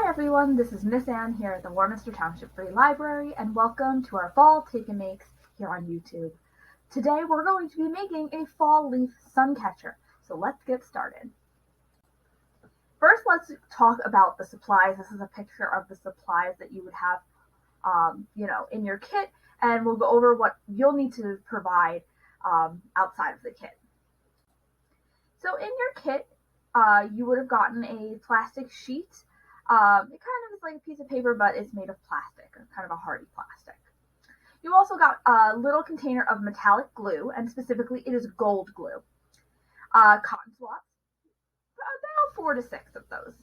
Hi everyone, this is Miss Ann here at the Warminster Township Free Library, and welcome to our Fall Take and Makes here on YouTube. Today we're going to be making a fall leaf suncatcher, so let's get started. First, let's talk about the supplies. This is a picture of the supplies that you would have, in your kit, and we'll go over what you'll need to provide outside of the kit. So in your kit, you would have gotten a plastic sheet. It kind of is like a piece of paper, but it's made of plastic, kind of a hardy plastic. You also got a little container of metallic glue, and specifically it is gold glue. Cotton swabs, about 4 to 6 of those.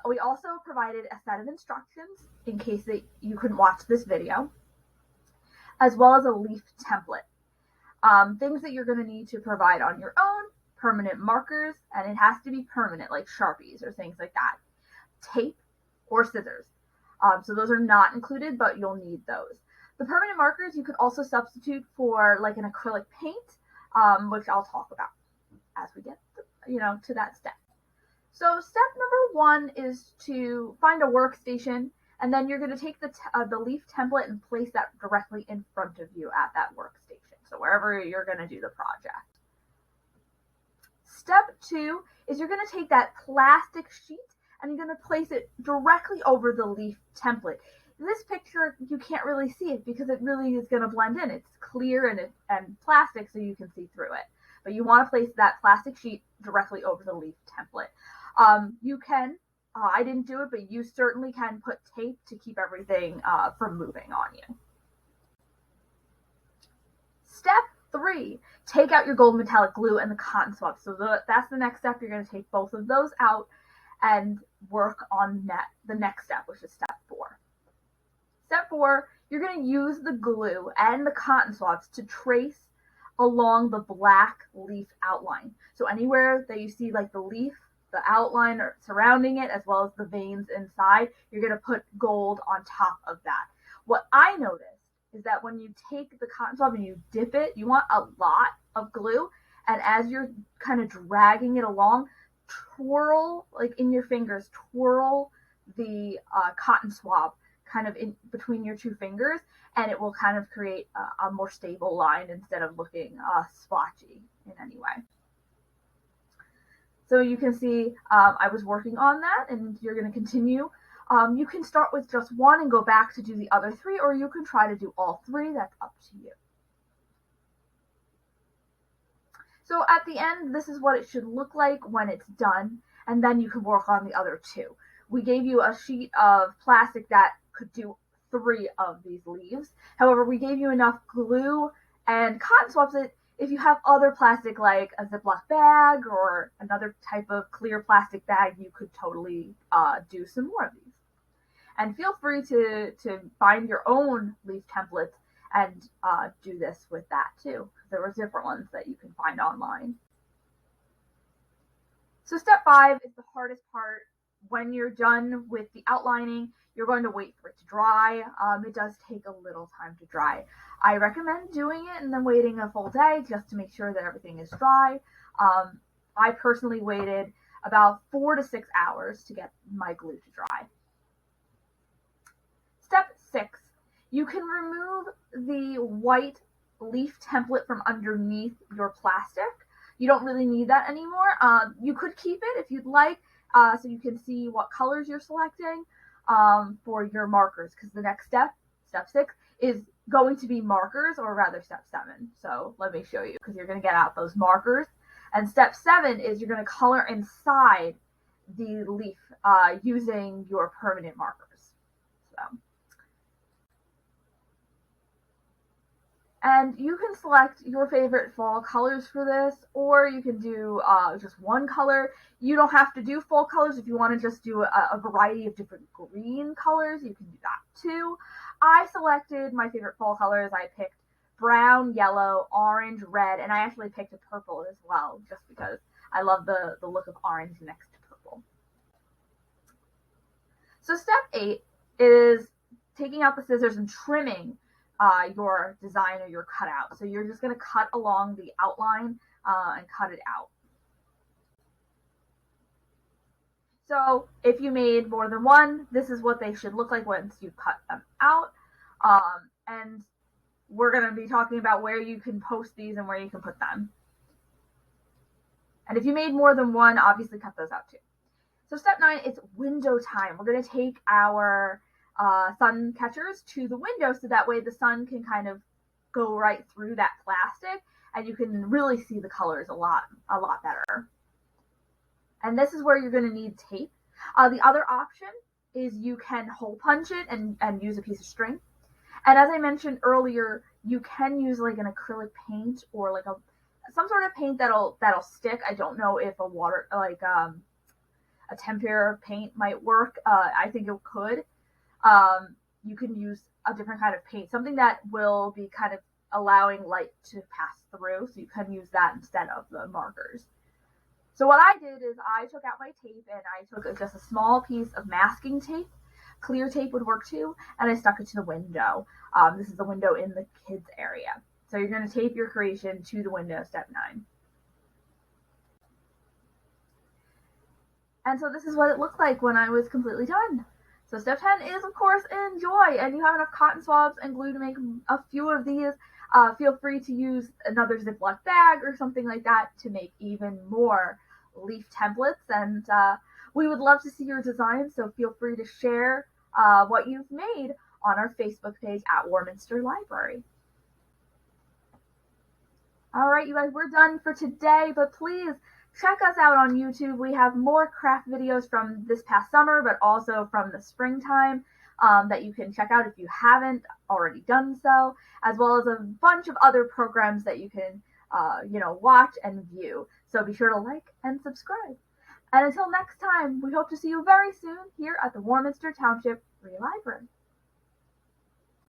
We also provided a set of instructions in case that you couldn't watch this video, as well as a leaf template. Things that you're going to need to provide on your own: permanent markers, and it has to be permanent, like Sharpies or things like that. Tape or scissors. So those are not included, but you'll need those. The permanent markers you could also substitute for like an acrylic paint, which I'll talk about as we get to that step. So step number 1 is to find a workstation, and then you're going to take the leaf template and place that directly in front of you at that workstation, so wherever you're going to do the project. Step 2 is you're going to take that plastic sheet and you're going to place it directly over the leaf template. In this picture, you can't really see it because it really is going to blend in. It's clear and plastic, so you can see through it. But you want to place that plastic sheet directly over the leaf template. You can, I didn't do it, but you certainly can put tape to keep everything from moving on you. Step 3, take out your gold metallic glue and the cotton swab. So that's the next step. You're going to take both of those out and work on the next step, which is step 4. Step 4, you're going to use the glue and the cotton swabs to trace along the black leaf outline. So anywhere that you see like the leaf, the outline surrounding it, as well as the veins inside, you're going to put gold on top of that. What I noticed is that when you take the cotton swab and you dip it, you want a lot of glue, and as you're kind of dragging it along, twirl, like in your fingers, twirl the cotton swab kind of in between your 2 fingers, and it will kind of create a more stable line instead of looking splotchy in any way. So you can see I was working on that, and you're going to continue. You can start with just 1 and go back to do the other 3, or you can try to do all 3. That's up to you. So at the end, this is what it should look like when it's done, and then you can work on the other 2. We gave you a sheet of plastic that could do 3 of these leaves. However, we gave you enough glue and cotton swabs that if you have other plastic, like a Ziploc bag or another type of clear plastic bag, you could totally do some more of these. And feel free to find your own leaf templates and do this with that too. There were different ones that you can find online. So step 5 is the hardest part. When you're done with the outlining, you're going to wait for it to dry. It does take a little time to dry. I recommend doing it and then waiting a full day just to make sure that everything is dry. I personally waited about 4 to 6 hours to get my glue to dry. Step 6, you can remove the white leaf template from underneath your plastic. You don't really need that anymore. You could keep it if you'd like, so you can see what colors you're selecting for your markers, because the next step, step 6, is going to be markers, or rather step 7. So let me show you, because you're going to get out those markers. And step 7 is you're going to color inside the leaf using your permanent markers. So. And you can select your favorite fall colors for this, or you can do just 1 color. You don't have to do fall colors. If you want to just do a variety of different green colors, you can do that too. I selected my favorite fall colors. I picked brown, yellow, orange, red, and I actually picked a purple as well, just because I love the look of orange next to purple. So step 8 is taking out the scissors and trimming your design or your cutout. So you're just going to cut along the outline and cut it out. So if you made more than one, this is what they should look like once you cut them out. And we're going to be talking about where you can post these and where you can put them. And if you made more than one, obviously cut those out too. So step 9 is window time. We're going to take our sun catchers to the window so that way the sun can kind of go right through that plastic and you can really see the colors a lot better. And this is where you're going to need tape. The other option is you can hole punch it and use a piece of string. And as I mentioned earlier, you can use like an acrylic paint or like some sort of paint that'll stick. I don't know if a water a tempera paint might work. I think it could. You can use a different kind of paint, something that will be kind of allowing light to pass through. So you can use that instead of the markers. So what I did is I took out my tape and I took just a small piece of masking tape. Clear tape would work too, and I stuck it to the window. This is the window in the kids area. So you're going to tape your creation to the window, step 9. And so this is what it looked like when I was completely done. So step 10 is, of course, enjoy. And you have enough cotton swabs and glue to make a few of these. Feel free to use another Ziploc bag or something like that to make even more leaf templates. And we would love to see your designs, so feel free to share what you've made on our Facebook page at Warminster Library. All right, you guys, we're done for today, but please check us out on YouTube. We have more craft videos from this past summer, but also from the springtime that you can check out if you haven't already done so, as well as a bunch of other programs that you can, watch and view. So be sure to like and subscribe. And until next time, we hope to see you very soon here at the Warminster Township Free Library.